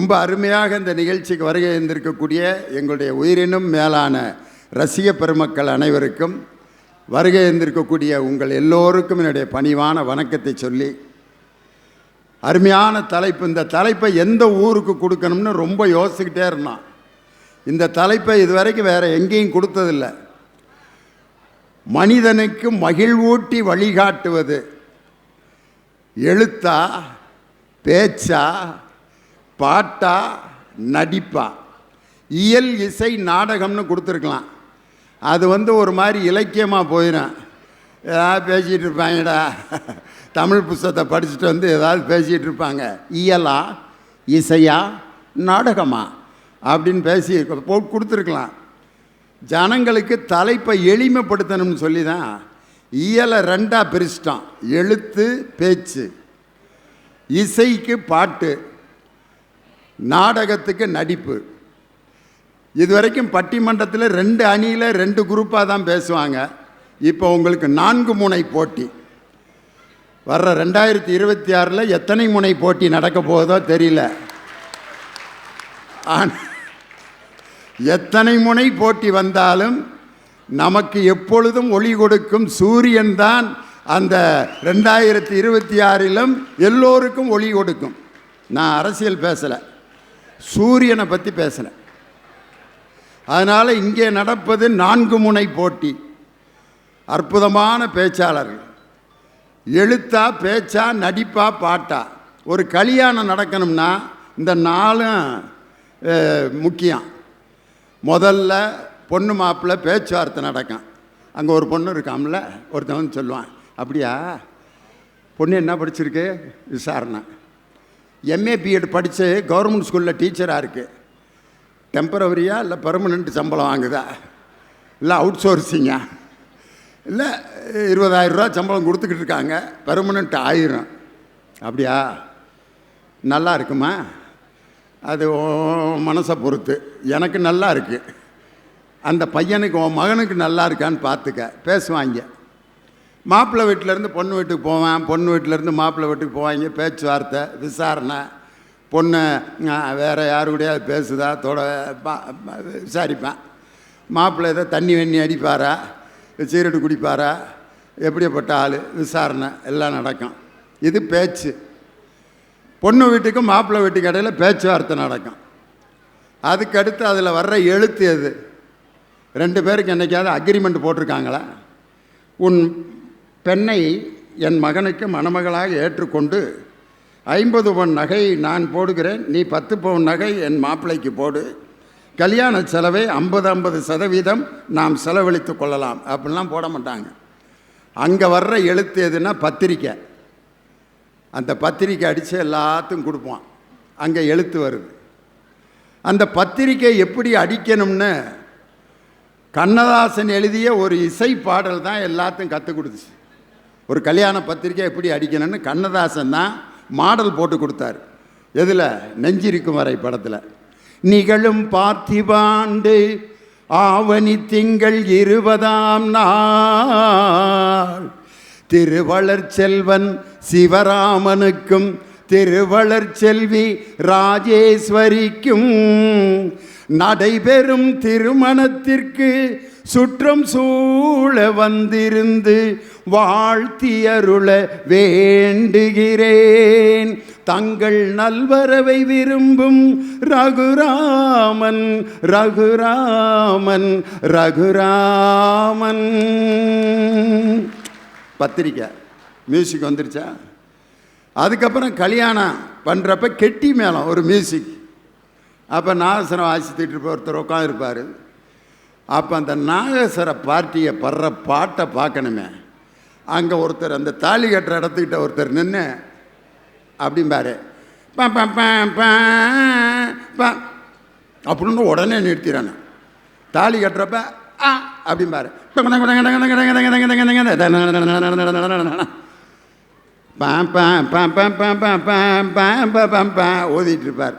ரொம்ப அருமையாக இந்த நிகழ்ச்சிக்கு வருகை இருந்திருக்கக்கூடிய எங்களுடைய உயிரினும் மேலான ரசிக பெருமக்கள் அனைவருக்கும், வருகை இருந்திருக்கக்கூடிய உங்கள் எல்லோருக்கும் என்னுடைய பணிவான வணக்கத்தை சொல்லி, அருமையான தலைப்பு. இந்த தலைப்பை எந்த ஊருக்கு கொடுக்கணும்னு ரொம்ப யோசிச்சுக்கிட்டே இருந்தான். இந்த தலைப்பை இதுவரைக்கும் வேறு எங்கேயும் கொடுத்ததில்லை. மனிதனுக்கு மகிழ்வூட்டி வழிகாட்டுவது எழுத்தா, பேச்சா, பாட்டா, நடிப்பா, இயல், இசை, நாடகம்னு கொடுத்துருக்கலாம். அது ஒரு மாதிரி இலக்கியமாக போயிடும். ஏதாவது பேசிகிட்டு இருப்பாங்கடா, தமிழ் புத்தகத்தை படிச்சுட்டு ஏதாவது பேசிகிட்டு இருப்பாங்க. இயலா, இசையா, நாடகமா அப்படின்னு பேசி போட்டு கொடுத்துருக்கலாம். ஜனங்களுக்கு தலைப்பை எளிமைப்படுத்தணும்னு சொல்லி தான் இயலை ரெண்டாக பிரிச்சிட்டான். எழுத்து, பேச்சு, இசைக்கு பாட்டு, நாடகத்துக்கு நடிப்பு. இதுவரைக்கும் பட்டிமன்றத்தில் 2 அணியில் 2 குரூப்பாக தான் பேசுவாங்க. இப்போ உங்களுக்கு 4 முனை போட்டி. வர்ற 2026 எத்தனை முனை போட்டி நடக்க போகுதோ தெரியல. ஆனால் எத்தனை முனை போட்டி வந்தாலும் நமக்கு எப்பொழுதும் ஒளி கொடுக்கும் சூரியன் தான் அந்த 2026 எல்லோருக்கும் ஒளி கொடுக்கும். நான் அரசியல் பேசலை, சூரியனை பற்றி பேசலை. அதனால் இங்கே நடப்பது 4 முனை போட்டி. அற்புதமான பேச்சாளர்கள், எழுத்தா, பேச்சா, நடிப்பா, பாட்டா. ஒரு கல்யாணம் நடக்கணும்னா இந்த 4 முக்கியம். முதல்ல பொண்ணு மாப்பிள்ளை பேச்சுவார்த்தை நடக்கும். அங்கே ஒரு பொண்ணு இருக்காமல, ஒருத்தவன் சொல்லுவான், அப்படியா பொண்ணு என்ன படிச்சிருக்கு? விசாரணை. எம்ஏ பிஎட் படித்து கவர்மெண்ட் ஸ்கூலில் டீச்சராக இருக்குது. டெம்பரவரியா இல்லை பெர்மனண்ட் சம்பளம் வாங்குதா, இல்லை அவுட் சோர்ஸிங்கா, இல்லை 20,000 ரூபா சம்பளம் கொடுத்துக்கிட்டு இருக்காங்க, பெர்மனண்ட் 1000. அப்படியா? நல்லா இருக்குமா? அது மனசை பொறுத்து. எனக்கு நல்லா இருக்குது. அந்த பையனுக்கு, உன் மகனுக்கு நல்லா இருக்கான்னு பார்த்துக்க. பேசுவாங்க. மாப்பிள்ளை வீட்டிலேருந்து பொண்ணு வீட்டுக்கு போவேன், பொண்ணு வீட்டிலேருந்து மாப்பிள்ளை வீட்டுக்கு போவாங்க. பேச்சுவார்த்தை, விசாரணை. பொண்ணு வேறு யாரு கூடயாவது பேசுதா விசாரிப்பேன். மாப்பிள்ளை ஏதோ தண்ணி வெண்ணி அடிப்பாரா, சீரட்டு குடிப்பாரா, எப்படிப்பட்ட ஆள், விசாரணை எல்லாம் நடக்கும். இது பேச்சு. பொண்ணு வீட்டுக்கும் மாப்பிள்ளை வீட்டுக்கு இடையில் பேச்சுவார்த்தை நடக்கும். அதுக்கடுத்து அதில் வர்ற எழுத்து எது? 2 பேருக்கு என்றைக்காவது அக்ரிமெண்ட் போட்டிருக்காங்களா? உன் பெண்ணை என் மகனுக்கு மணமகளாக ஏற்றுக்கொண்டு 50 பவுன் நகை நான் போடுகிறேன், நீ 10 பவுன் நகை என் மாப்பிள்ளைக்கு போடு, கல்யாண செலவை 50% நாம் செலவழித்து கொள்ளலாம் அப்படின்லாம் போட மாட்டாங்க. அங்கே வர்ற எழுத்து எதுன்னா பத்திரிக்கை. அந்த பத்திரிக்கை அடித்து எல்லாத்துக்கும் கொடுப்பான். அங்கே எழுத்து வருது. அந்த பத்திரிக்கை எப்படி அடிக்கணும்னு கண்ணதாசன் எழுதிய ஒரு இசை பாடல் தான் எல்லாத்தையும் கற்றுக் கொடுத்துச்சு. ஒரு கல்யாண பத்திரிக்கை எப்படி அடிக்கணும்னு கண்ணதாசன் தான் மாடல் போட்டு கொடுத்தார். எதில்? நெஞ்சிருக்கும் வரை படத்தில். நிகழும் பார்த்திபாண்டு ஆவணி திங்கள் 20ஆம் நாள் திருவளர் செல்வன் சிவராமனுக்கும் திருவளர் செல்வி ராஜேஸ்வரிக்கும் நடைபெறும் திருமணத்திற்கு சுற்றம் சூழ வந்திருந்து வாழ்த்தியருள வேண்டுகிறேன். தங்கள் நல்வரவை விரும்பும் ரகுராமன் ரகுராமன் ரகுராமன். பத்திரிக்கை மியூசிக் வந்துருச்சா? அதுக்கப்புறம் கல்யாணம் பண்ணுறப்ப கெட்டி மேளம் ஒரு மியூசிக். அப்போ நாகஸ்வரம் வாசித்துட்டு இருப்ப ஒருத்தர் உட்காந்துருப்பார். அப்போ அந்த நாகஸ்வர பார்ட்டியை படுற பாட்டை பார்க்கணுமே. அங்கே ஒருத்தர் அந்த தாலி கட்டுற இடத்துக்கிட்ட ஒருத்தர் நின்று அப்படிம்பாரு, பா பா பா பா பா அப்படின்னு உடனே நிறுத்திறானு. தாலி கட்டுறப்ப அப்படிம்பாரு, ஓதிட்டு இருப்பார்.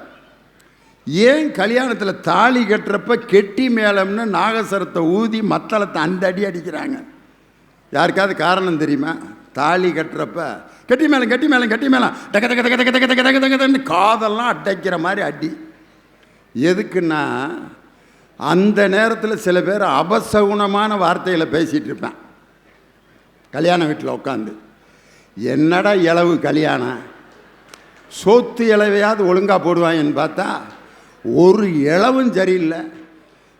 ஏன் கல்யாணத்தில் தாலி கட்டுறப்ப கெட்டி மேளம்னு நாகஸ்வரத்தை ஊதி மத்தளத்தை அந்த அடி அடிக்கிறாங்க? யாருக்காவது காரணம் தெரியுமா? தாலி கட்டுறப்ப கட்டி மேலம் கட்டி மேலம் கட்டி மேலம் டக்க டக்க டக்க டக்க டக்க டக்க டக்கன்னு காதெல்லாம் அடைக்கிற மாதிரி அடி. எதுக்குன்னா அந்த நேரத்தில் சில பேர் அபசகுணமான வார்த்தைகளை பேசிகிட்டு இருப்பேன் கல்யாண வீட்டில் உட்காந்து. என்னடா இளவு கல்யாணம், சோத்து இளவையாவது ஒழுங்காக போடுவாங்கன்னு பார்த்தா ஒரு இளவும் சரியில்லை.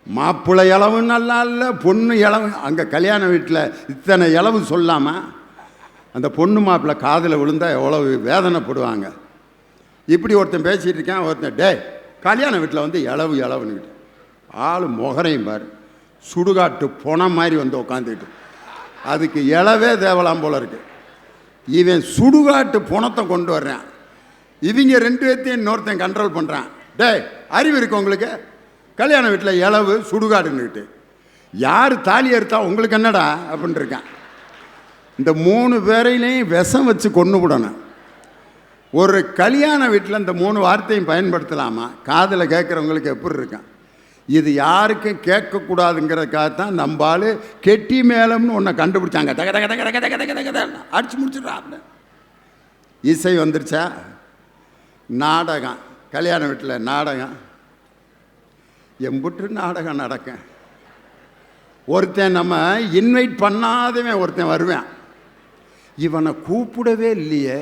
மாப்பிள்ளை இளவும் நல்லா இல்லை, பொண்ணு இளவு. அங்கே கல்யாண வீட்டில் இத்தனை இளவு சொல்லாமல் அந்த பொண்ணு மாப்பிள்ளை காதில் விழுந்தால் எவ்வளவு வேதனைப்படுவாங்க. இப்படி ஒருத்தன் பேசிகிட்டு இருக்கேன், ஒருத்தன் டே கல்யாண வீட்டில் வந்து இளவு இளவுன்னுக்கிட்டு ஆள் முகரையும் பாரு சுடுகாட்டு பொணம் மாதிரி வந்து உட்காந்துக்கிட்டு. அதுக்கு இளவே தேவலாம் போல இருக்கு. இவன் சுடுகாட்டு பொணத்தை கொண்டு வர்றான், இவங்க 2 பேர்த்தையும் இன்னொருத்தன் கண்ட்ரோல் பண்ணுறான். டே அறிவு இருக்கு உங்களுக்கு, கல்யாண வீட்டில் இளவு சுடுகாடுன்னுக்கிட்டு யார் தாலி எடுத்தா உங்களுக்கு என்னடா அப்படின்னு இருக்கான். இந்த 3 பேரையிலையும் விஷம் வச்சு கொண்டு விடணும். ஒரு கல்யாண வீட்டில் இந்த 3 வார்த்தையும் பயன்படுத்தலாமா? காதில் கேட்குறவங்களுக்கு எப்படி இருக்கான்? இது யாருக்கும் கேட்கக்கூடாதுங்கிறதுக்காகத்தான் நம்பால் கெட்டி மேளம்னு ஒன்றை கண்டுபிடிச்சாங்க. தக தக தக தக தக தக தக அடிச்சு முடிச்சுடுறாங்க. இசை வந்துருச்சா? நாடகம், கல்யாண வீட்டில் நாடகம் எம்புட்டு நாடகம் நடக்க. ஒருத்தன் நம்ம இன்வைட் பண்ணாதவன் ஒருத்தன் வருவேன், இவனை கூப்பிடவே இல்லையே,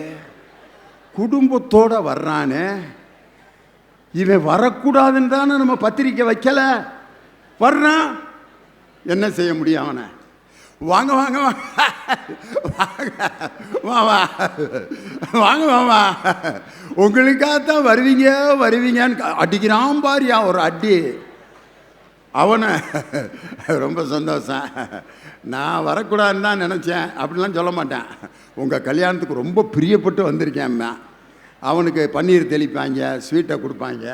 குடும்பத்தோடு வர்றானே, இவன் வரக்கூடாதுன்னு தானே நம்ம பத்திரிக்கை வைக்கலை, வர்றான். என்ன செய்ய முடியும் அவனை? வாங்க வாங்க வாங்க வாங்க வாங்க உங்களுக்காகத்தான் வருவீங்க வருவீங்கன்னு அடிக்கிறான் பாரியா ஒரு அடி. அவனை ரொம்ப சந்தோஷம், நான் வரக்கூடாதுன்னு தான் நினச்சேன் அப்படிலாம் சொல்ல மாட்டேன். உங்கள் கல்யாணத்துக்கு ரொம்ப பிரியப்பட்டு வந்திருக்கேன். அவனுக்கு பன்னீர் தெளிப்பாங்க, ஸ்வீட்டை கொடுப்பாங்க.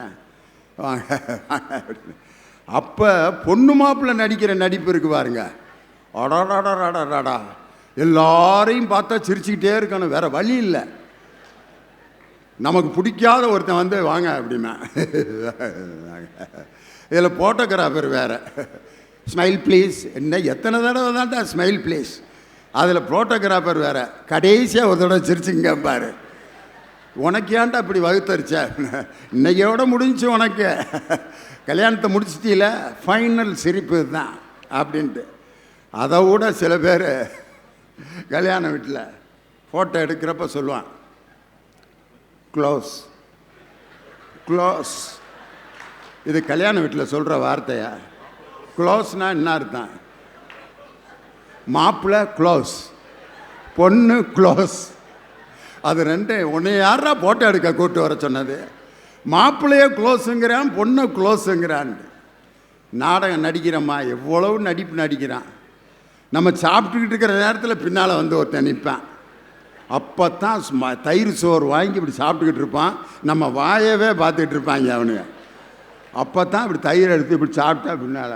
அப்போ பொண்ணு மாப்பிள்ளை நடிக்கிற நடிப்பு இருக்கு பாருங்க, அடாடாடாடாடாடா எல்லாரையும் பார்த்தா சிரிச்சுக்கிட்டே இருக்கணும், வேறு வழி இல்லை. நமக்கு பிடிக்காத ஒருத்தன் வந்து வாங்க அப்படின்னா இதில் ஃபோட்டோகிராஃபர் வேறு, ஸ்மைல் ப்ளீஸ், என்ன எத்தனை தடவை தான்டா ஸ்மைல் ப்ளீஸ். அதில் ஃபோட்டோகிராஃபர் வேறு, கடைசியாக ஒரு தடவை சிரிச்சுங்க பாரு. உனக்கு ஏன்டா இப்படி வகுத்தரிச்சா, இன்னையோட முடிஞ்சு உனக்கு கல்யாணத்தை முடிச்சிட்டீல, ஃபைனல் சிரிப்பு தான் அப்படின்ட்டு. அதை விட சில பேர் கல்யாண வீட்டில் ஃபோட்டோ எடுக்கிறப்ப சொல்லுவான் க்ளோஸ் க்ளோஸ். இது கல்யாண வீட்டில் சொல்கிற வார்த்தையா? க்ளோஸ்னால் என்ன அர்த்தம்? மாப்பிள்ளை க்ளோஸ், பொண்ணு க்ளோஸ். அது ரெண்டு. உன்னை யாரா ஃபோட்டோ எடுக்க கூப்பிட்டு வர சொன்னது? மாப்பிள்ளையே க்ளோஸுங்கிறான், பொண்ணை க்ளோஸுங்கிறான். நாடகம் நடிக்கிறம்மா, எவ்வளவு நடிப்பு நடிக்கிறான். நம்ம சாப்பிட்டுக்கிட்டு இருக்கிற நேரத்தில் பின்னால் வந்து ஒருத்தன் நிற்பான். அப்போ தான் தயிர் சோறு வாங்கி இப்படி சாப்பிட்டுக்கிட்டு இருப்பான், நம்ம வாயவே பார்த்துக்கிட்டு இருப்பாங்க அவனுங்க. அப்போ தான் இப்படி தயிர் எடுத்து இப்படி சாப்பிட்டா பின்னால்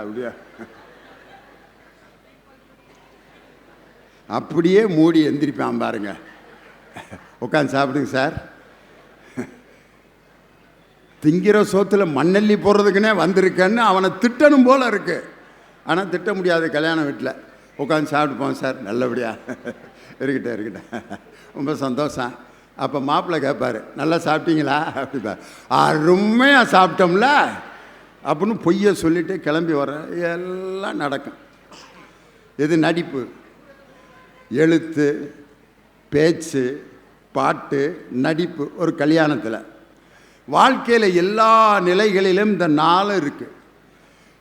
அப்படியே மூடி எந்திரிப்பான் பாருங்க. உட்காந்து சாப்பிடுங்க சார். திங்கிற சோத்தில் மண்ணெல்லி போடுறதுக்குன்னே வந்திருக்கேன்னு அவனை திட்டணும் போல் இருக்குது. ஆனால் திட்ட முடியாது கல்யாண வீட்டில். உட்காந்து சாப்பிட்டுப்போம் சார், நல்லபடியாக இருக்கட்டும் இருக்கட்டும், ரொம்ப சந்தோஷம். அப்போ மாப்பிள்ளை கேட்பார், நல்லா சாப்பிட்டீங்களா அப்படிப்பா. அருமையாக சாப்பிட்டோம்ல அப்படின்னு பொய்யை சொல்லிவிட்டு கிளம்பி வர எல்லாம் நடக்கும். இது நடிப்பு. எழுத்து, பேச்சு, பாட்டு, நடிப்பு. ஒரு கல்யாணத்தில் வாழ்க்கையில் எல்லா நிலைகளிலும் இந்த 4 இருக்குது.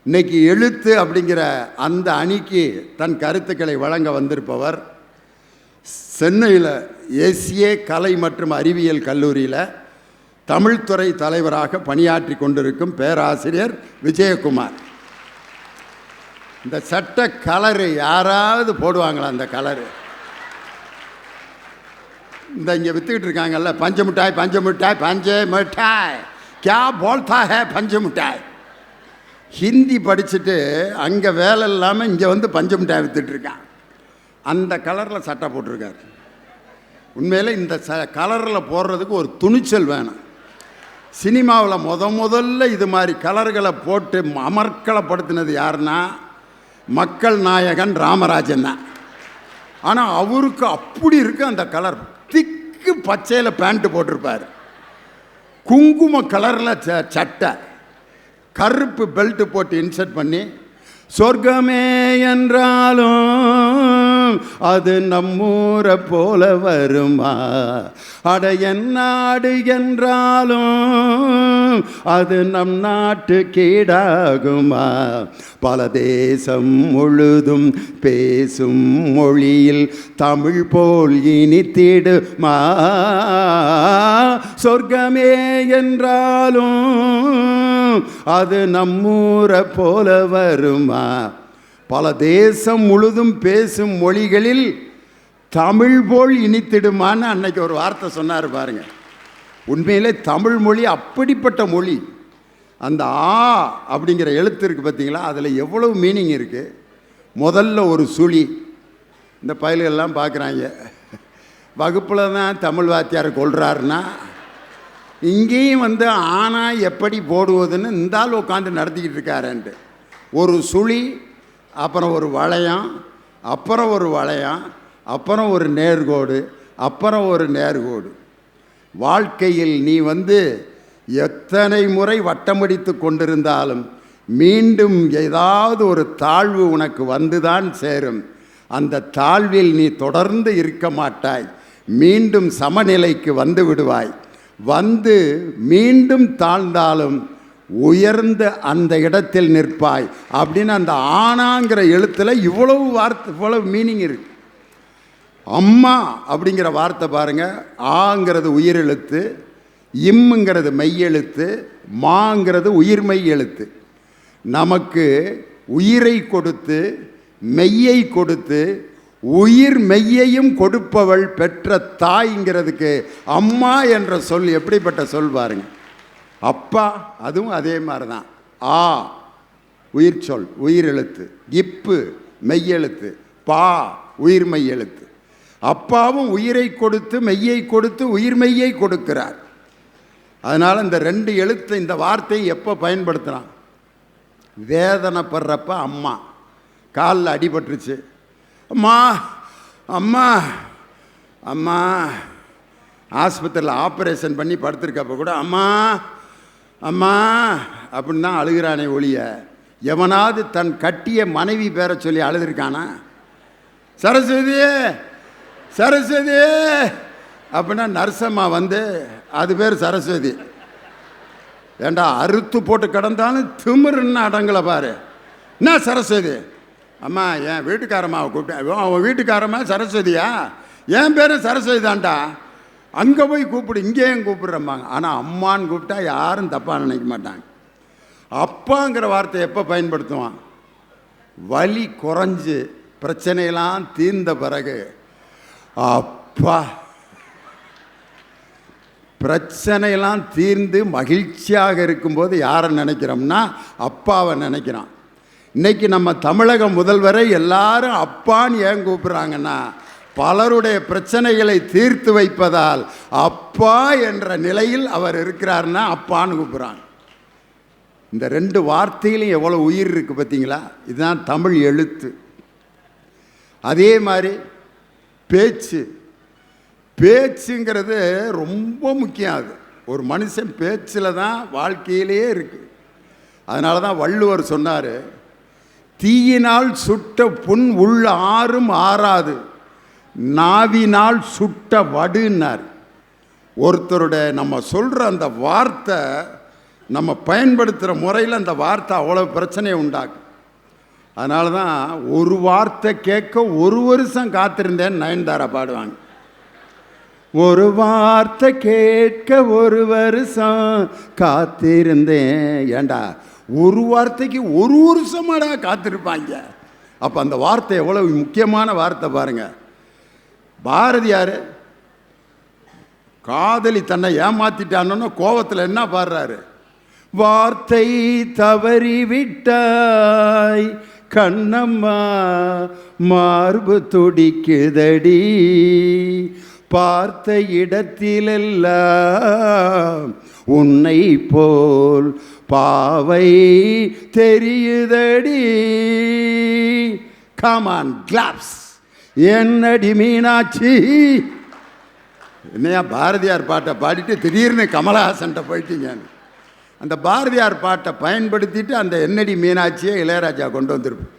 இன்றைக்கி எழுத்து அப்படிங்கிற அந்த அணிக்கு தன் கருத்துக்களை வழங்க வந்திருப்பவர் சென்னையில் ஏசிய கலை மற்றும் அறிவியல் கல்லூரியில் தமிழ்துறை தலைவராக பணியாற்றி கொண்டிருக்கும் பேராசிரியர் விஜயகுமார். இந்த சட்ட கலரு யாராவது போடுவாங்களா? அந்த கலரு இந்த இங்கே விற்றுக்கிட்டு இருக்காங்கல்ல, பஞ்சு மிட்டாய் பஞ்சு மிட்டாய் பஞ்சு மிட்டாய், கே போல்தா ஹே பஞ்சு மிட்டாய். ஹிந்தி படிச்சுட்டு அங்கே வேலை இல்லாமல் இங்கே வந்து பஞ்சு மிட்டாய் விற்றுட்ருக்கான். அந்த கலரில் சட்டை போட்டிருக்காரு. உண்மையில் இந்த கலரில் போடுறதுக்கு ஒரு துணிச்சல் வேணும். சினிமாவில் முதல்ல இது மாதிரி கலர்களை போட்டு அமர்க்களப்படுத்தினது யாருன்னா மக்கள் நாயகன் ராமராஜன் தான். ஆனால் அவருக்கு அப்படி இருக்கு அந்த கலர். திக்கு பச்சையில் பேண்ட்டு போட்டிருப்பார், குங்கும கலரில் சட்டை, கருப்பு பெல்ட் போட்டு இன்சர்ட் பண்ணி, சொர்க்கமே என்றாலும் அது நம்மூரை போல வருமா, அட என் நாடு என்றாலும் அது நம் நாட்டு கீடாகுமா, பல தேசம் முழுதும் பேசும் மொழியில் தமிழ் போல் இனித்திடுமா, சொர்க்கமே என்றாலும் அது நம்மூரை போல வருமா, பல தேசம் முழுதும் பேசும் மொழிகளில் தமிழ் போல் இனித்திடுமான்னு அன்னைக்கு ஒரு வார்த்தை சொன்னார் பாருங்க. உண்மையிலே தமிழ் மொழி அப்படிப்பட்ட மொழி. அந்த ஆ அப்படிங்கிற எழுத்து இருக்குது பார்த்தீங்களா, அதில் எவ்வளவு மீனிங் இருக்குது. முதல்ல ஒரு சுழி. இந்த பயல்கள்லாம் பார்க்குறாங்க, வகுப்பில் தான் தமிழ் வாத்தியார் கொள்கிறாருன்னா இங்கேயும் வந்து ஆனா எப்படி போடுவதுன்னு இந்த ஆள் உட்காந்து நடத்திக்கிட்டு இருக்காருன்ட்டு. ஒரு சுழி, அப்புறம் ஒரு வளையம், அப்புறம் ஒரு வளையம், அப்புறம் ஒரு நேர்கோடு, அப்புறம் ஒரு நேர்கோடு. வாழ்க்கையில் நீ வந்து எத்தனை முறை வட்டமடித்து கொண்டிருந்தாலும் மீண்டும் ஏதாவது ஒரு தாழ்வு உனக்கு வந்துதான் சேரும். அந்த தாழ்வில் நீ தொடர்ந்து இருக்க மாட்டாய், மீண்டும் சமநிலைக்கு வந்து விடுவாய். வந்து மீண்டும் தாழ்ந்தாலும் உயர்ந்த அந்த இடத்தில் நிற்பாய் அப்படின்னு அந்த ஆனாங்கிற எழுத்தில் இவ்வளவு வார்த்தை, இவ்வளவு மீனிங் இருக்கு. அம்மா அப்படிங்கிற வார்த்தை பாருங்க, ஆங்கிறது உயிரெழுத்து, இம்முங்கிறது மெய்யெழுத்து, மாங்கிறது உயிர்மெய் எழுத்து. நமக்கு உயிரை கொடுத்து மெய்யை கொடுத்து உயிர் மெய்யையும் கொடுப்பவள் பெற்ற தாய்ங்கிறதுக்கு அம்மா என்ற சொல் எப்படிப்பட்ட சொல் பாருங்க. அப்பா அதுவும் அதே மாதிரி தான். ஆ உயிர் சொல், உயிர் எழுத்து, இப்பு மெய்யெழுத்து, பா உயிர் மெய் எழுத்து. அப்பாவும் உயிரை கொடுத்து மெய்யை கொடுத்து உயிர் மெய்யை கொடுக்கிறார். அதனால் இந்த ரெண்டு எழுத்து, இந்த வார்த்தையை எப்போ பயன்படுத்துகிறான்? வேதனைப்படுறப்ப அம்மா, காலில் அடிபட்டுருச்சு, அம்மா அம்மா அம்மா, ஆஸ்பத்திரியில் ஆப்ரேஷன் பண்ணி படுத்திருக்கப்ப கூட அம்மா அம்மா அப்படின்னு தான் அழுகிறானே ஒழிய, எவனாவது தன் கட்டிய மனைவி பேரை சொல்லி அழுதுருக்கானா? சரஸ்வதி சரஸ்வதி அப்படின்னா நர்சம்மா வந்து அது பேர் சரஸ்வதி. ஏண்டா அறுத்து போட்டு கிடந்தாலும் திமிருன்னு அடங்கலை பாரு. என்ன சரஸ்வதி? அம்மா என் வீட்டுக்காரம்மாவை கூப்பிட்டேன். அவன் வீட்டுக்காரம்மா சரஸ்வதியா? என் பேரும் சரஸ்வதி தான்டா. அங்கே போய் கூப்பிடு, இங்கேயும் கூப்பிடுறம்மாங்க. ஆனால் அம்மான்னு கூப்பிட்டா யாரும் தப்பாக நினைக்க மாட்டாங்க. அப்பாங்கிற வார்த்தை எப்போ பயன்படுத்துவான்? வலி குறைஞ்சு பிரச்சனையெல்லாம் தீர்ந்த பிறகு. அப்பா, பிரச்சனையெல்லாம் தீர்ந்து மகிழ்ச்சியாக இருக்கும்போது யாரை நினைக்கிறோம்னா அப்பாவை நினைக்கிறான். இன்னைக்கு நம்ம தமிழக முதல்வரை எல்லாரும் அப்பான்னு ஏன் கூப்பிட்றாங்கன்னா, பலருடைய பிரச்சனைகளை தீர்த்து வைப்பதால் அப்பா என்ற நிலையில் அவர் இருக்கிறார்னா அப்பான்னு கூப்பிட்றாங்க. இந்த ரெண்டு வார்த்தையிலும் எவ்வளோ உயிர் இருக்குது பார்த்தீங்களா? இதுதான் தமிழ் எழுத்து. அதே மாதிரி பேச்சு, பேச்சுங்கிறது ரொம்ப முக்கியம். அது ஒரு மனுஷன் பேச்சில் தான் வாழ்க்கையிலே இருக்குது. அதனால தான் வள்ளுவர் சொன்னார், தீயினால் சுட்ட புண் உள்ள ஆறும் ஆறாது, நாவினால் சுட்ட வடுன்னார். ஒருத்தருடைய நம்ம சொல்கிற அந்த வார்த்தை, நம்ம பயன்படுத்துகிற முறையில் அந்த வார்த்தை அவ்வளோ பிரச்சனையை உண்டாக்கும். அதனால தான் ஒரு வார்த்தை கேட்க ஒரு வருஷம் காத்திருந்தேன்னு நயன்தாரா பாடுவாங்க. ஒரு வார்த்தை கேட்க ஒரு வருஷம் காத்திருந்தேன். ஏண்டா ஒரு வார்த்தைக்கு ஒரு வருஷமாடா காத்திருப்பாங்க. அப்போ அந்த வார்த்தை எவ்வளோ முக்கியமான வார்த்தை பாருங்க. பாரதியார் காதலி தன்னை ஏமாத்திட்டான்னு கோபத்தில் என்ன பாடுறாரு? வார்த்தை தவறிவிட்டாய் கண்ணம்மா மார்பு துடிக்குதடி, பார்த்த இடத்திலெல்லாம் உன்னை போல் பாவை தெரியுதடி. Come on claps. என்னடி மீனாட்சி. என்னையா பாரதியார் பாட்டை பாடிட்டு திடீர்னு கமலஹாசன்ட்ட போயிட்டீங்க. அந்த பாரதியார் பாட்டை பயன்படுத்திட்டு அந்த என்னடி மீனாட்சியை இளையராஜா கொண்டு வந்திருப்பேன்.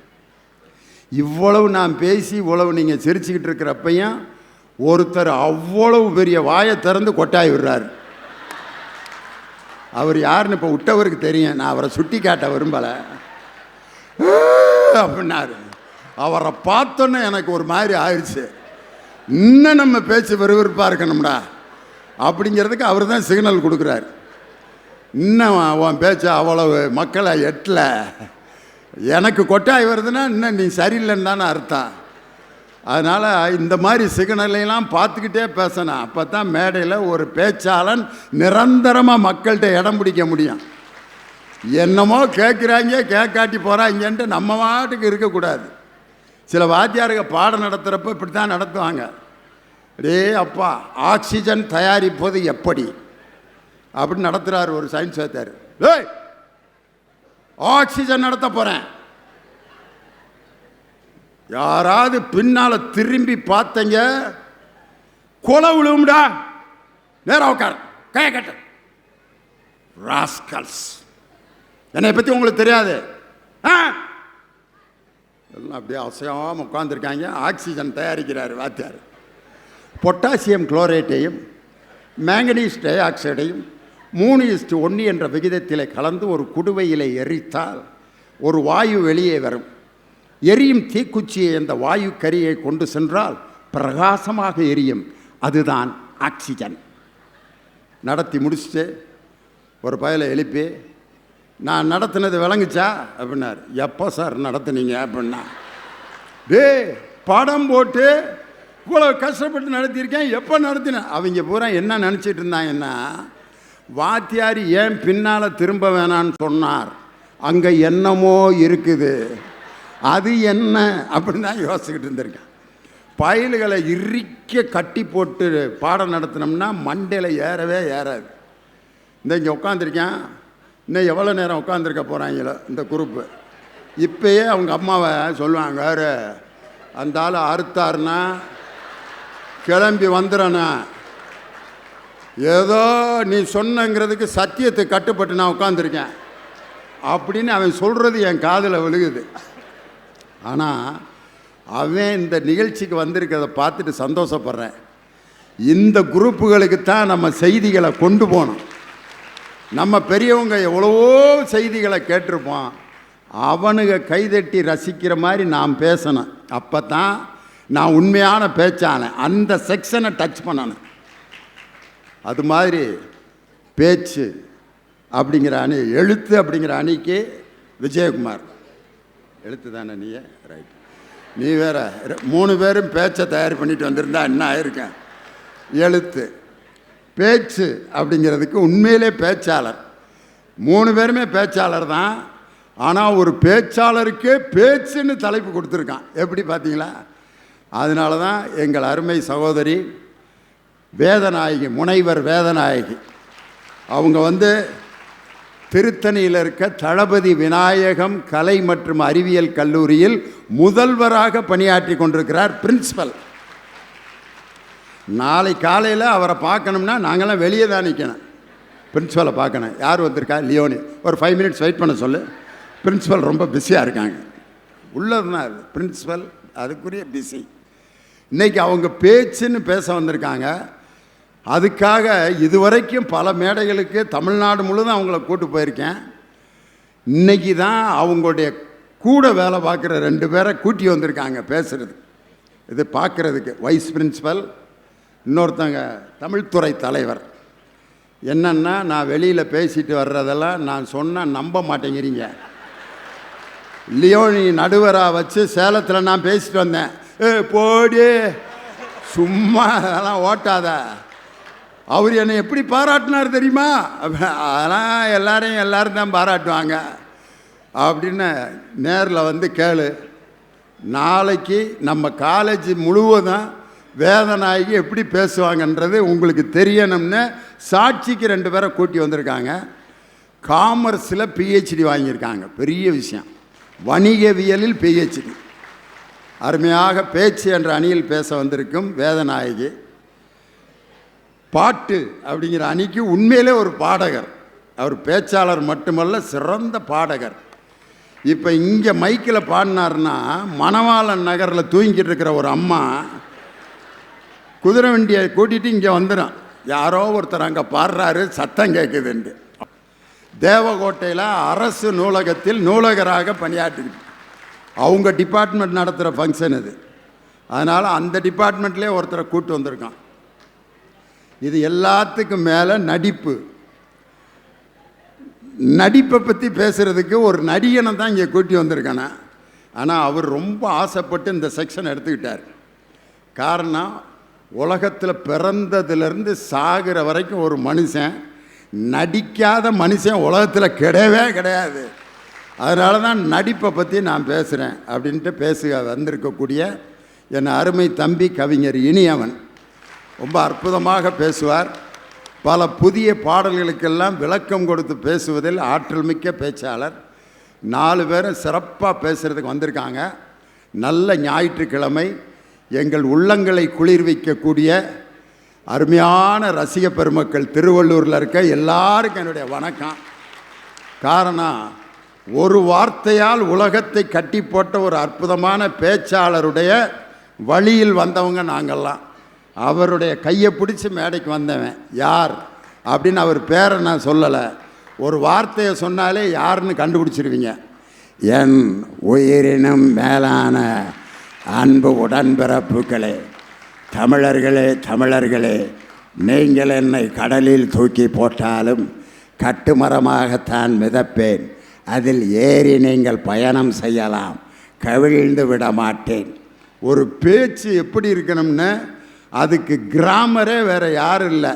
இவ்வளவு நான் பேசி இவ்வளவு நீங்கள் சிரிச்சுக்கிட்டு இருக்கிறப்பையும் ஒருத்தர் அவ்வளவு பெரிய வாயை திறந்து கொட்டாய் விடுறாரு. அவர் யாருன்னு இப்போ விட்டவருக்கு தெரியும், நான் அவரை சுட்டி காட்ட விரும்பலை அப்படின்னாரு. அவரை பார்த்தோன்னே எனக்கு ஒரு மாதிரி ஆயிடுச்சு. இன்னும் நம்ம பேச்சு விறுவிறுப்பாக இருக்கணும்டா அப்படிங்கிறதுக்கு அவர் தான் சிக்னல் கொடுக்குறாரு. இன்னும் உன் பேச்சு அவ்வளவு மக்களை எட்டல, எனக்கு கொட்டாய் வருதுன்னா இன்னும் நீ சரியில்லைன்னு தானே அர்த்தம். அதனால் இந்த மாதிரி சிக்னலையெல்லாம் பார்த்துக்கிட்டே பேசணும். அப்போ தான் மேடையில் ஒரு பேச்சாளன் நிரந்தரமாக மக்கள்கிட்ட இடம் பிடிக்க முடியும். என்னமோ கேட்குறாங்க கேட்காட்டி போகிறாங்கன்ட்டு நம்ம பாட்டுக்கு இருக்கக்கூடாது. சில வாத்தியாருங்க பாடம் நடத்துகிறப்ப இப்படி தான் நடத்துவாங்க. டே அப்பா, ஆக்சிஜன் தயாரிப்பது எப்படி அப்படின்னு நடத்துகிறார் ஒரு சயின்ஸ் வாத்தியார். ஏய், ஆக்சிஜன் நடத்த போகிறேன். யாராவது பின்னால் திரும்பி பார்த்தங்க கொலை விழுவும்டா. நேரம் உட்கார், கையை கட்ட. ராஸ்கல்ஸ், என்னை பற்றி உங்களுக்கு தெரியாது. எல்லாம் அப்படியே அசையாமல் உட்காந்துருக்காங்க. ஆக்சிஜன் தயாரிக்கிறார் வாத்தியார். பொட்டாசியம் குளோரேட்டையும் மேங்கனீஸ் டை ஆக்சைடையும் 3:1 என்ற விகிதத்தில் கலந்து ஒரு குடுவையில் எரித்தால் ஒரு வாயு வெளியே வரும். எரியும் தீக்குச்சியை அந்த வாயு கரியை கொண்டு சென்றால் பிரகாசமாக எரியும். அதுதான் ஆக்சிஜன். நடத்தி முடிச்சுட்டு ஒரு பயலை எழுப்பி, நான் நடத்தினது விளங்குச்சா அப்படின்னார். எப்போ சார் நடத்துனீங்க அப்படின்னா, டே படம் போட்டு இவ்வளோ கஷ்டப்பட்டு நடத்தியிருக்கேன், எப்போ நடத்தினேன். அவங்க பூரா என்ன நினச்சிட்டு இருந்தாங்கன்னா, வாத்தியார் ஏன் பின்னால் திரும்ப வேணான்னு சொன்னார், அங்கே என்னமோ இருக்குது, அது என்ன அப்படின்னு தான் யோசிச்சுக்கிட்டு இருந்திருக்கேன். பயல்களை இறுக்க கட்டி போட்டு பாடம் நடத்தினோம்னா மண்டையில் ஏறவே ஏறாது. இந்த இங்கே உட்காந்துருக்கேன், இன்னும் எவ்வளோ நேரம் உட்காந்துருக்க போகிறாங்களோ இந்த குரூப்பு. இப்போயே அவங்க அம்மாவை சொல்லுவாங்க, வேறு அந்த ஆள் அறுத்தாருன்னா கிளம்பி வந்துடுறேண்ணா, ஏதோ நீ சொன்னங்கிறதுக்கு சத்தியத்தை கட்டுப்பட்டு நான் உட்காந்துருக்கேன் அப்படின்னு அவன் சொல்கிறது என் காதில் விழுகுது. ஆனால் அவன் இந்த நிகழ்ச்சிக்கு வந்திருக்கிறத பார்த்துட்டு சந்தோஷப்படுறேன். இந்த குரூப்புகளுக்கு தான் நம்ம செய்திகளை கொண்டு போகணும். நம்ம பெரியவங்க எவ்வளவோ செய்திகளை கேட்டிருப்போம், அவனுங்க கைதட்டி ரசிக்கிற மாதிரி நாம் பேசணும். அப்போ தான் நான் உண்மையான பேச்சானேன். அந்த செக்ஷனை டச் பண்ணணும். அது மாதிரி பேச்சு அப்படிங்கிற அணி, எழுத்து அப்படிங்கிற அணிக்கு விஜயகுமார் எழுத்து தானே நீ? ரைட். நீ வேற 3 பேரும் பேச்சை தயார் பண்ணிட்டு வந்திருந்தா என்ன ஆயிருக்கேன். எழுத்து பேச்சு அப்படிங்கிறதுக்கு உண்மையிலே பேச்சாளர். 3 பேருமே பேச்சாளர் தான். ஆனால் ஒரு பேச்சாளருக்கே பேச்சுன்னு தலைப்பு கொடுத்துருக்கான். எப்படி பார்த்தீங்களா? அதனால தான் எங்கள் அருமை சகோதரி வேதநாயகி, முனைவர் வேதநாயகி, அவங்க திருத்தணியில் இருக்க தளபதி விநாயகம் கலை மற்றும் அறிவியல் கல்லூரியில் முதல்வராக பணியாற்றி கொண்டிருக்கிறார். பிரின்சிபல். நாளை காலையில் அவரை பார்க்கணும்னா நாங்களாம் வெளியே தான் நிற்கணும். பிரின்சிபலை பார்க்கணும். யார் வந்திருக்கா? லியோனி. ஒரு 5 மினிட்ஸ் வெயிட் பண்ண சொல்லு. பிரின்சிபல் ரொம்ப பிஸியாக இருக்காங்க. உள்ளதுனா அது பிரின்சிபல், அதுக்குரிய பிஸி. இன்றைக்கி அவங்க பேச்சுன்னு பேச வந்திருக்காங்க. அதுக்காக இதுவரைக்கும் பல மேடைகளுக்கு தமிழ்நாடு முழுதும் அவங்கள கூட்டு போயிருக்கேன். இன்றைக்கி தான் அவங்களுடைய கூட வேலை பார்க்குற 2 பேரை கூட்டி வந்திருக்காங்க பேசுகிறது. இது பார்க்குறதுக்கு வைஸ் பிரின்சிபல், இன்னொருத்தங்க தமிழ்துறை தலைவர். என்னென்னா, நான் வெளியில் பேசிட்டு வர்றதெல்லாம் நான் சொன்னால் நம்ப மாட்டேங்கிறீங்க. லியோனி நடுவராக வச்சு சேலத்தில் நான் பேசிட்டு வந்தேன். போடி சும்மா அதெல்லாம் ஓட்டாத. அவர் என்னை எப்படி பாராட்டினார் தெரியுமா? அதெல்லாம் எல்லாரும் தான் பாராட்டுவாங்க அப்படின்னு நேரில் கேளு. நாளைக்கு நம்ம காலேஜ் முழுவதும் வேதநாயகி எப்படி பேசுவாங்கன்றது உங்களுக்கு தெரியணும்னு சாட்சிக்கு 2 பேரை கூட்டி வந்திருக்காங்க. காமர்ஸில் PhD வாங்கியிருக்காங்க. பெரிய விஷயம். வணிகவியலில் PhD. அருமையாக பேச்சு என்ற அணியில் பேச வந்திருக்கும் வேதநாயகி. பாட்டு அப்படிங்கிற அணிக்கு உண்மையிலே ஒரு பாடகர். அவர் பேச்சாளர் மட்டுமல்ல, சிறந்த பாடகர். இப்போ இங்கே மைக்கில் பாடினார்னா மணவாளன் நகரில் தூங்கிட்டு இருக்கிற ஒரு அம்மா குதிரை வண்டியை கூட்டிகிட்டு இங்கே வந்துடும். யாரோ ஒருத்தர் அங்கே பாடுறாரு, சத்தம் கேட்குதுண்டு. தேவகோட்டையில் அரசு நூலகத்தில் நூலகராக பணியாற்றிக்கிட்டு அவங்க டிபார்ட்மெண்ட் நடத்துகிற ஃபங்க்ஷன் இது. அதனால் அந்த டிபார்ட்மெண்ட்லேயே ஒருத்தரை கூப்பிட்டு வந்திருக்கான். இது எல்லாத்துக்கும் மேலே நடிப்பு. நடிப்பை பற்றி பேசுகிறதுக்கு ஒரு நடிகனை தான் இங்கே கூட்டி வந்திருக்கானே. ஆனால் அவர் ரொம்ப ஆசைப்பட்டு இந்த செக்ஷன் எடுத்துக்கிட்டார். காரணம், உலகத்தில் பிறந்ததுலேருந்து சாகிற வரைக்கும் ஒரு மனுஷன் நடிக்காத மனுஷன் உலகத்தில் கிடையவே கிடையாது. அதனால தான் நடிப்பை பற்றி நான் பேசுகிறேன் அப்படின்ட்டு வந்திருக்கக்கூடிய என் அருமை தம்பி கவிஞர் இனியவன் ரொம்ப அற்புதமாக பேசுவார். பல புதிய பாடல்களுக்கெல்லாம் விளக்கம் கொடுத்து பேசுவதில் ஆற்றல் மிக்க பேச்சாளர். 4 பேரும் சிறப்பாக பேசுகிறதுக்கு வந்திருக்காங்க. நல்ல ஞாயிற்றுக்கிழமை எங்கள் உள்ளங்களை குளிர்விக்கக்கூடிய அருமையான ரசிக பெருமக்கள் திருவள்ளூரில் இருக்க எல்லாருக்கும் என்னுடைய வணக்கம். காரணம், ஒரு வார்த்தையால் உலகத்தை கட்டி போட்ட ஒரு அற்புதமான பேச்சாளருடைய வழியில் வந்தவங்க நாங்கள்லாம். அவருடைய கையை பிடிச்சி மேடைக்கு வந்தவன். யார் அப்படின்னு அவர் பேரை நான் சொல்லலை. ஒரு வார்த்தையை சொன்னாலே யாருன்னு கண்டுபிடிச்சிருவீங்க. என் உயிரினும் மேலான அன்பு உடன்பிறப்புகளே, தமிழர்களே தமிழர்களே, நீங்கள் என்னை கடலில் தூக்கி போட்டாலும் கட்டுமரமாகத்தான் மிதப்பேன். அதில் ஏறி நீங்கள் பயணம் செய்யலாம், கவிழ்ந்து விட மாட்டேன். ஒரு பேச்சு எப்படி இருக்கணும்னு அதுக்கு கிராமரே வேறு யாரும் இல்லை.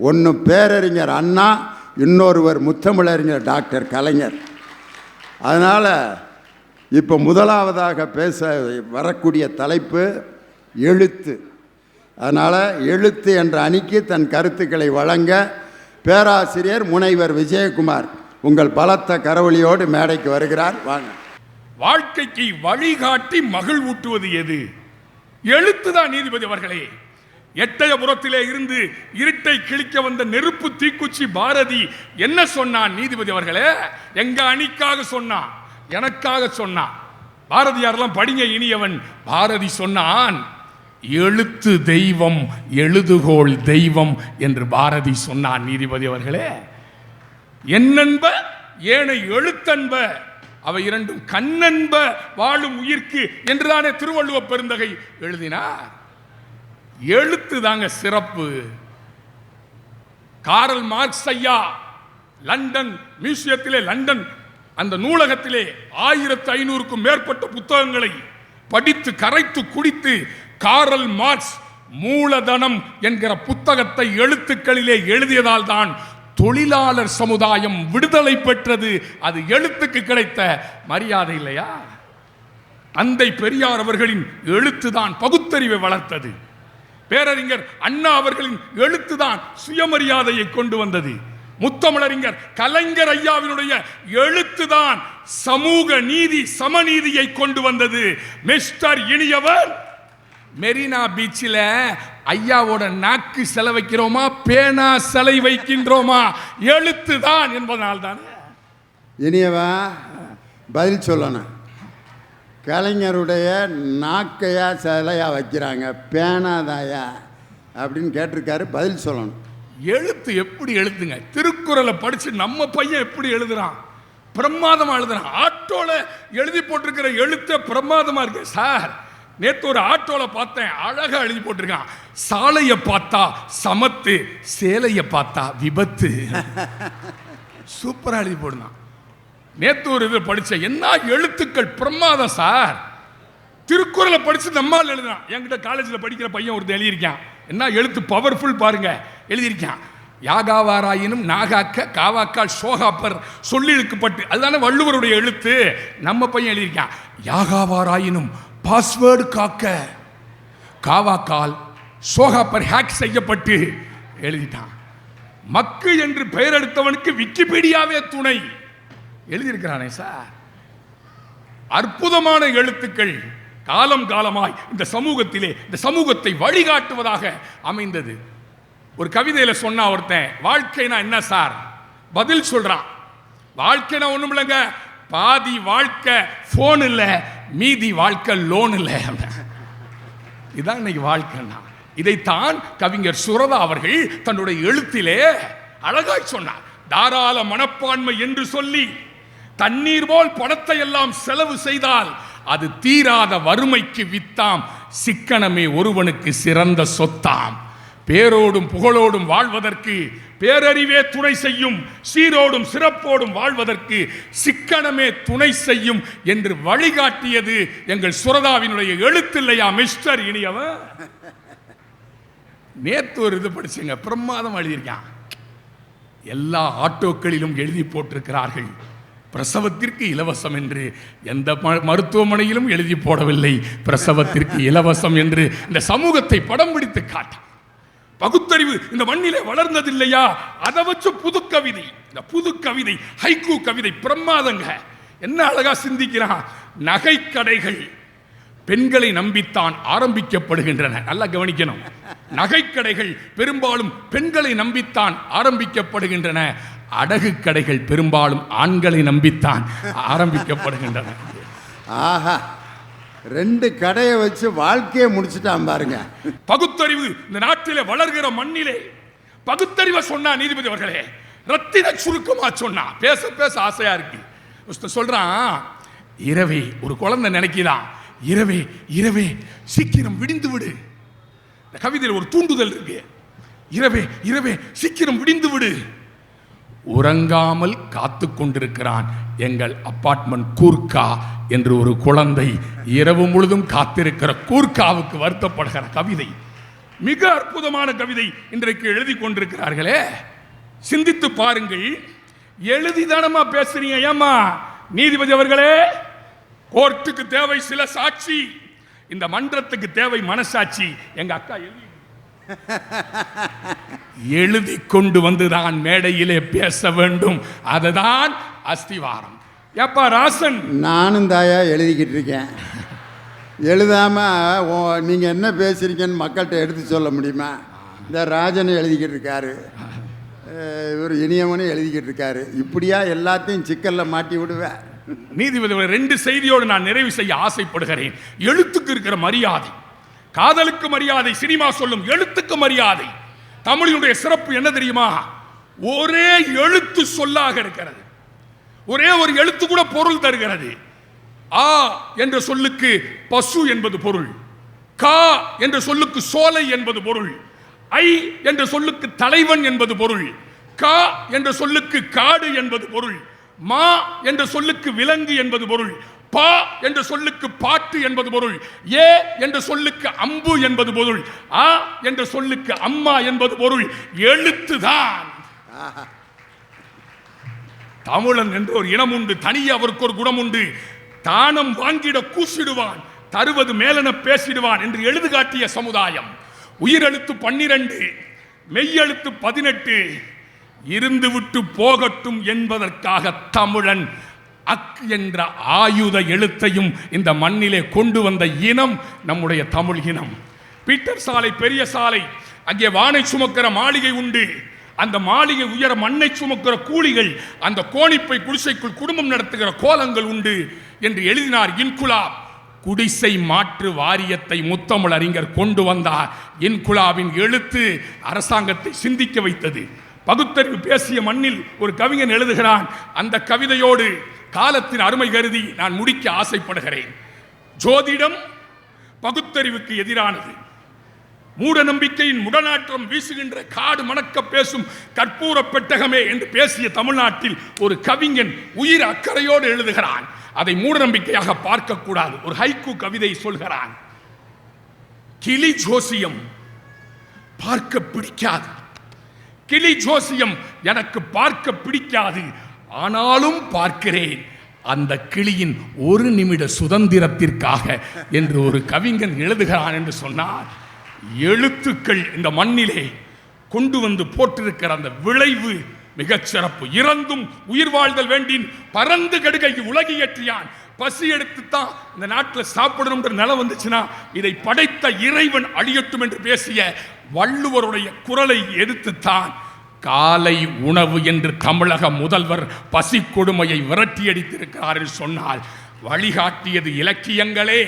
ஒன்று பேரறிஞர் அண்ணா, இன்னொருவர் முத்தமிழறிஞர் டாக்டர் கலைஞர். அதனால் இப்போ முதலாவதாக பேச வரக்கூடிய தலைப்பு எழுத்து. அதனால் எழுத்து என்ற அணிக்கு தன் கருத்துக்களை வழங்க பேராசிரியர் முனைவர் விஜயகுமார் உங்கள் பலத்த கரவொலியோடு மேடைக்கு வருகிறார். வாங்க. வாழ்க்கைக்கு வழிகாட்டி மகிழ்வூட்டுவது எது? எழுத்துதான் நீதிபதி அவர்களே. எட்டயபுரத்திலே இருந்து இருட்டை கிழிக்க வந்த நெருப்பு தீக்குச்சி பாரதி என்ன சொன்னான் நீதிபதி அவர்களே? எங்க அணிக்காக சொன்னான், எனக்காக சொன்னான். பாரதியாரெல்லாம் படிங்க இனியவன். பாரதி சொன்னான், எழுத்து தெய்வம் எழுதுகோள் தெய்வம் என்று பாரதி சொன்னான் நீதிபதி அவர்களே. என்னன்ப ஏனை எழுத்தன்ப, அவை இரண்டும் கண்ணன்ப வாழும் உயிர்க்கு என்றுதானே திருவள்ளுவ பெருந்தகை எழுதினார். எழுத்து தாங்க சிறப்பு. காரல் மார்க்ஸ் ஐயா லண்டன் மியூசியத்திலே, லண்டன் அந்த நூலகத்திலே 1500க்கும் மேற்பட்ட புத்தகங்களை படித்து கரைத்து குடித்து காரல் மார்க்ஸ் மூலதனம் என்கிற புத்தகத்தை எழுத்துக்களிலே எழுதியதால் தான் தொழிலாளர் சமுதாயம் விடுதலை பெற்றது. அது எழுத்துக்கு கிடைத்த மரியாதை இல்லையா? தந்தை பெரியார் அவர்களின் எழுத்துதான் பகுத்தறிவை வளர்த்தது. பேரறிஞர் அண்ணா அவர்களின் எழுத்துதான் சுயமரியாதையை கொண்டு வந்தது. முத்தமிழறிஞர் கலைஞர் ஐயாவினுடைய எழுத்துதான் சமூக நீதி சமநீதியை கொண்டு வந்தது. மிஸ்டர் இனியவர், மெரினா பீச்சில் ஐயாவோட நாக்கு சிலை வைக்கிறோமா, பேனா சிலை வைக்கின்றோமா? எழுத்துதான் என்பதனால் தான். இனியவா பதில் சொல்லணும். கலைஞருடைய நாக்கையா சிலையா வைக்கிறாங்க, பேனாதாயா அப்படின்னு கேட்டிருக்காரு. பதில் சொல்லணும். எழுத்து எப்படி எழுதுங்க? திருக்குறளை படிச்சு நம்ம பையன் எப்படி எழுதுறான்? பிரமாதமா எழுதுறான். ஆட்டோல எழுதி போட்டிருக்கிற எழுத்த பிரமாதமா இருக்கு சார். நேற்று ஒரு ஆட்டோல பார்த்தேன், அழகா எழுதி போட்டிருக்கான். சாலையை பார்த்தா சமத்து, சேலையை பார்த்தா விபத்து. சூப்பரா எழுதி போடுறான். நேற்று ஒரு இது படிச்ச, என்ன எழுத்துக்கள் பிரமாதம் சார். திருக்குறளை படிச்சு நம்மால் எழுதுறான். என்கிட்ட காலேஜில் படிக்கிற பையன் ஒருத்தர் எழுதியிருக்கான். என்ன எழுத்து பவர்ஃபுல் பாருங்க. எழுதியிருக்கான், யாகாவாராயினும் நாகாக்க காவாக்கால் சோகாப்பர் சொல்லிழுக்கப்பட்டு. அதுதானே வள்ளுவருடைய எழுத்து. நம்ம பையன் எழுதியிருக்கான், யாகாவாராயினும் பாஸ்வேர்டு காக்க காவாக்கால் சோகாப்பர் ஹேக் செய்யப்பட்டு எழுதிட்டான். மக்கு என்று பெயர் எடுத்தவனுக்கு விக்கிபீடியாவே துணை எழுதியிருக்கிறானே சார். அற்புதமான எழுத்துக்கள். காலம் காலமாய் இந்த சமூகத்திலே இந்த சமூகத்தை வழிகாட்டுவதாக அமைந்தது. ஒரு கவிதையில சொன்னா ஒருத்தன், வாழ்க்கைனா என்ன சார்? பதில் சொல்றான், வாழ்க்கைனா ஒண்ணும் இல்லைங்க, பாதி வாழ்க்கை போன் இல்ல, மீதி வாழ்க்கை லோன் இல்ல. இதுதான் இன்னைக்கு வாழ்க்கைன்னா. இதைத்தான் கவிஞர் சுரதா அவர்கள் தன்னுடைய எழுத்திலே அழகாய் சொன்னார். தாராள மனப்பான்மை என்று சொல்லி தண்ணீர் போல் பணத்தை எல்லாம் செலவு செய்தால் அது தீராத வறுமைக்கு வித்தாம். சிக்கனமே ஒருவனுக்கு சிறந்த சொத்தாம். பேரோடும் புகழோடும் வாழ்வதற்கு பேரறிவே துணை செய்யும், சீரோடும் சிறப்போடும் வாழ்வதற்கு சிக்கனமே துணை செய்யும் என்று வழிகாட்டியது எங்கள் சுரதாவினுடைய எழுத்தில்லையா மிஸ்டர் இனியவன்? நேத்து ஒரு இது படிச்சுங்க, பிரமாதம் எழுதியிருக்கான். எல்லா ஆட்டோக்களிலும் எழுதி போட்டிருக்கிறார்கள் பிரசவத்திற்கு இலவசம் என்று. எந்த மருத்துவமனையிலும் எழுதி போடவில்லை பிரசவத்திற்கு இலவசம் என்று. இந்த சமூகத்தை படம் பிடித்து காட்ட பகுத்தறிவு இந்த மண்ணிலே வளர்ந்ததில்லையா? அதை வச்சு புது கவிதை, இந்த புது கவிதை ஹைக்கூ கவிதை பிரமாதங்க. என்ன அழகா சிந்திக்கிறான். நகைக்கடைகள் பெண்களை நம்பித்தான் ஆரம்பிக்கப்படுகின்றன. நல்லா கவனிக்கணும். நகைக்கடைகள் பெரும்பாலும் பெண்களை நம்பித்தான் ஆரம்பிக்கப்படுகின்றன. அடகு கடைகள் பெரும்பாலும் ஆண்களை நம்பித்தான் ஆரம்பிக்கப்படுகின்றன. ஆஹா, ரெண்டு கடையை வச்சு வாழ்க்கையை முடிச்சுட்டான் பாருங்க. பகுத்தறிவு இந்த நாட்டிலே வளர்கிற மண்ணிலே பகுத்தறிவை சொன்னா நீதிபதி அவர்களே, ரத்தின சுருக்கமா சொன்னா பேச பேச ஆசையா இருக்கு. சொல்றான், இரவே ஒரு குழந்தை நினைக்கிறான், இரவே இரவே சீக்கிரம் விடிந்து விடு. இந்த கவிதையில் ஒரு தூண்டுதல் இருக்கு. இரவே இரவே சீக்கிரம் விடிந்து விடு. உறங்காமல் காத்து கொண்டிருக்கிறான் எங்கள் அபார்ட்மெண்ட் கூர்க்கா என்று ஒரு குழந்தை இரவு முழுதும் காத்திருக்கிற கூர்க்காவுக்கு வருத்தப்படுகிற கவிதை. மிக அற்புதமான கவிதை இன்றைக்கு எழுதி கொண்டிருக்கிறார்களே. சிந்தித்து பாருங்கள். எழுதிதானமா பேசுறீங்க? ஏமா நீதிபதி அவர்களே, கோர்ட்டுக்கு தேவை சில சாட்சி, இந்த மன்றத்துக்கு தேவை மனசாட்சி. எங்க அக்கா எழுதி கொண்டு வந்துதான் மேடையிலே பேச வேண்டும். அதுதான் அஸ்திவாரம். எப்பா ராசன், நானும் தாயா எழுதிக்கிட்டு இருக்கேன். எழுதாம நீங்க என்ன பேசுறீங்கன்னு மக்கள்கிட்ட எடுத்து சொல்ல முடியுமா? இந்த ராஜனை எழுதிக்கிட்டு இருக்காரு, இவர் இனியவனும் எழுதிக்கிட்டு இருக்காரு. இப்படியா எல்லாத்தையும் சிக்கல்ல மாட்டி விடுவேன்? நீதிபதி, ரெண்டு செய்தியோடு நான் நிறைவு செய்ய ஆசைப்படுகிறேன். எழுத்துக்கு இருக்கிற மரியாதை, காதலுக்கு மரியாதை, சினிமா சொல்லும் எழுத்துக்கு மரியாதை. தமிழினுடைய சிறப்பு என்ன தெரியுமா? ஒரே எழுத்து சொல்லாக இருக்கிறது. ஒரே ஒரு எழுத்து கூட பொருள் தருகிறது. ஆ என்ற சொல்லுக்கு பசு என்பது பொருள், கா என்ற சொல்லுக்கு சோலை என்பது பொருள், ஐ என்ற சொல்லுக்கு தலைவன் என்பது பொருள், கா என்ற சொல்லுக்கு காடு என்பது பொருள், மா என்ற சொல்லுக்கு விலங்கு என்பது பொருள், பா என்ற சொல்லுக்கு பாட்டு என்பது பொருள், ஏ என்ற சொல்லுக்கு அம்பு என்பது பொருள், ஆ என்ற சொல்லுக்கு அம்மா என்பது பொருள். எழுத்துதான். தமிழன் என்ற ஒரு இனம் உண்டு, தனியே அவருக்கு ஒரு குணம் உண்டு. தானம் வாங்கிட கூசிடுவான், தருவது மேலென பேசிடுவான் என்று எழுது காட்டிய சமுதாயம். உயிரெழுத்து 12, மெய்யெழுத்து 18, இருந்து விட்டு போகட்டும் என்பதற்காக தமிழன் அக் என்ற ஆயுத எழுத்தையும் இந்த மண்ணிலே கொண்டு வந்த இனம் நம்முடைய தமிழ் இனம். பீட்டர் சாலை, பெரிய சாலை, அங்கே வானை சுமக்கிற மாளிகை உண்டு. அந்த மாளிகை உயர மண்ணை சுமக்கிற கூலிகள், அந்த கோணிப்பை குடிசைக்குள் குடும்பம் நடத்துகிற கோலங்கள் உண்டு என்று எழுதினார் இன்குலாப். குடிசை மாற்று வாரியத்தை முத்தமிழ் அறிஞர் கொண்டு வந்தார். இன்குலாபின் எழுத்து அரசாங்கத்தை சிந்திக்க வைத்தது. பகுத்தறிவு பேசிய மண்ணில் ஒரு கவிஞன் எழுதுகிறான். அந்த கவிதையோடு காலத்தின் அருமை கருதி நான் முடிக்க ஆசைப்படுகிறேன். ஜோதிடம் பகுத்தறிவுக்கு எதிரானது. மூட நம்பிக்கையின் முடநாற்றம் வீசுகின்ற காடு மணக்க பேசும் கற்பூர பெட்டகமே என்று பேசிய தமிழ்நாட்டில் ஒரு கவிஞன் உயிர் அக்கறையோடு எழுதுகிறான். அதை மூட நம்பிக்கையாக பார்க்க கூடாது. ஒரு ஹைக்கூ கவிதை சொல்கிறான். கிளி ஜோசியம் பார்க்க பிடிக்காது, கிளி ஜோசியம் எனக்கு பார்க்க பிடிக்காது, ஆனாலும் பார்க்கிறேன் அந்த கிளியின் ஒரு நிமிட சுதந்திரத்திற்காக என்று ஒரு கவிஞன் எழுதுகிறான் என்று சொன்னார். எழுத்துக்கள் இந்த மண்ணிலே கொண்டு வந்து போட்டிருக்கிற அந்த விளைவு மிகச் சிறப்பு. இறந்தும் உயிர் வாழ்தல் வேண்டின் பறந்து கெடுகை உலகி ஏற்றியான். பசி எடுத்துத்தான் இந்த நாட்டில் சாப்பிடணும்ன்ற நிலை வந்துச்சுன்னா இதை படைத்த இறைவன் அழியட்டும் என்று பேசிய வள்ளுவருடைய குரலை எதிர்த்துத்தான் காலை உணவு என்று தமிழக முதல்வர் பசி கொடுமையை விரட்டியடித்திருக்கிறார் என்று சொன்னால் வழிகாட்டியது இலக்கியங்களே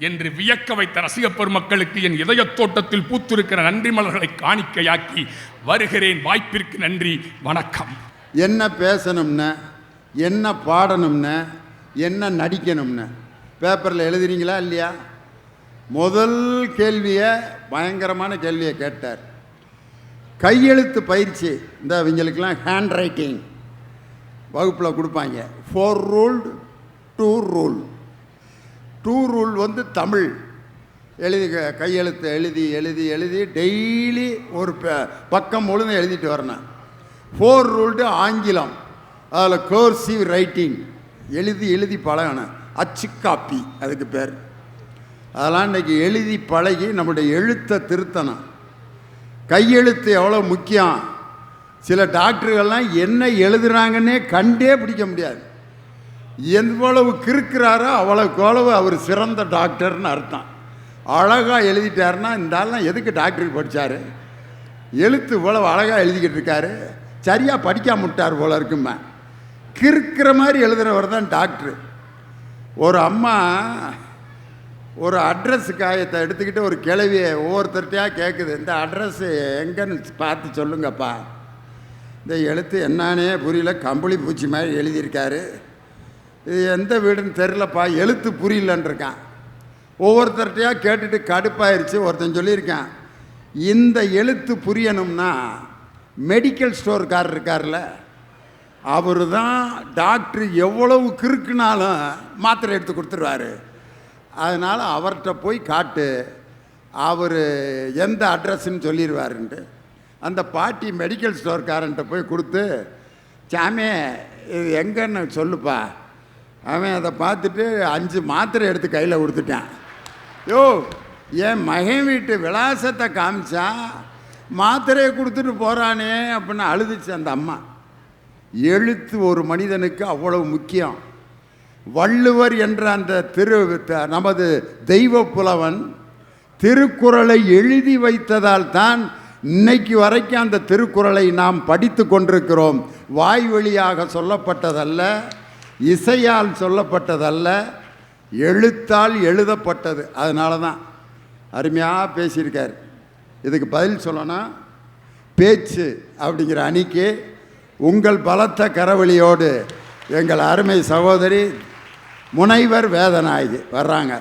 என்று வியக்க வைத்த ரசிக பெருமக்களுக்கு என் இதயத் தோட்டத்தில் பூத்திருக்கிற நன்றி மலர்களை காணிக்கையாக்கி வருகிறேன். வாய்ப்பிற்கு நன்றி, வணக்கம். என்ன பேசணும்னு, என்ன பாடணும்னு, என்ன நடிக்கணும்னு பேப்பரில் எழுதுறீங்களா இல்லையா? முதல் கேள்வியை பயங்கரமான கேள்வியை கேட்டார். கையெழுத்து பயிற்சி இந்த இவங்களுக்கெல்லாம் ஹேண்ட் ரைட்டிங் வகுப்பில் கொடுப்பாங்க. 4 ரூல்டு 2 ரூல். 2 ரூல் வந்து தமிழ் எழுதி கையெழுத்து எழுதி எழுதி எழுதி டெய்லி ஒரு பக்கம் முழுதும் எழுதிட்டு வரணும். 4 ரூல்டு ஆங்கிலம், அதில் கர்சிவ் ரைட்டிங் எழுதி எழுதி பழகணும். அச்சு காப்பி அதுக்கு பேர். அதெல்லாம் இன்றைக்கி எழுதி பழகி நம்முடைய எழுத்தை திருத்தணும். கையெழுத்து எவ்வளோ முக்கியம். சில டாக்டர்கள்லாம் என்ன எழுதுறாங்கன்னே கண்டே பிடிக்க முடியாது. எவ்வளவு கிறுக்கிறாரோ அவ்வளவு அவர் சிறந்த டாக்டர்னு அர்த்தம். அழகாக எழுதிட்டாருன்னா இந்த ஆள்லாம் எதுக்கு டாக்டருக்கு படித்தார்? எழுத்து இவ்வளவு அழகாக எழுதிக்கிட்டு இருக்காரு, சரியாக படிக்காம விட்டார் போல இருக்குமா. கிறுக்கிற மாதிரி எழுதுகிறவர் தான் டாக்டரு. ஒரு அம்மா ஒரு அட்ரஸ் காயத்தை எடுத்துக்கிட்டு ஒரு கிளவியை ஒவ்வொருத்தர்கிட்டையாக கேட்குது, இந்த அட்ரஸ் எங்கன்னு பார்த்து சொல்லுங்கப்பா. இந்த எழுத்து என்னானே புரியல, கம்பளி பூச்சி மாதிரி எழுதியிருக்காரு, இது எந்த வீடுன்னு தெரிலப்பா, எழுத்து புரியலன்னு இருக்கான். ஒவ்வொருத்தர்கிட்டையாக கேட்டுட்டு கடுப்பாயிருச்சு. ஒருத்தன் சொல்லியிருக்கான், இந்த எழுத்து புரியணும்னா மெடிக்கல் ஸ்டோர்காரர் இருக்கார்ல, அவர் தான் டாக்டர் எவ்வளவு கிறுக்குனாலும் மாத்திரை எடுத்து கொடுத்துருவார். அதனால் அவர்கிட்ட போய் காட்டு, அவர் எந்த அட்ரஸ்ன்னு சொல்லிடுவாருன்ட்டு. அந்த பாட்டி மெடிக்கல் ஸ்டோர்காரன்ட்ட போய் கொடுத்து, சாமே இது எங்கன்னு சொல்லுப்பா. அவன் அதை பார்த்துட்டு 5 மாத்திரை எடுத்து கையில் கொடுத்துட்டான். யோ, என் மகன் வீட்டு விலாசத்தை காமிச்சா மாத்திரையை கொடுத்துட்டு போகிறானே அப்படின்னு அழுதுச்சு அந்த அம்மா. எழுத்து ஒரு மனிதனுக்கு அவ்வளவு முக்கியம். வள்ளுவர் என்ற அந்த நமது தெய்வ புலவன் திருக்குறளை எழுதி வைத்ததால் தான் இன்னைக்கு வரைக்கும் அந்த திருக்குறளை நாம் படித்து கொண்டிருக்கிறோம். வாய் வழியாக சொல்லப்பட்டதல்ல, இசையால் சொல்லப்பட்டதல்ல, எழுத்தால் எழுதப்பட்டது. அதனால தான் அருமையாக பேசியிருக்கார். இதுக்கு பதில் சொல்லணும். பேச்சு அப்படிங்கிற அணிக்கு உங்கள் பலத்த கரவழியோடு எங்கள் அருமை சகோதரி முனைவர் வேதநாயகி வர்றாங்க.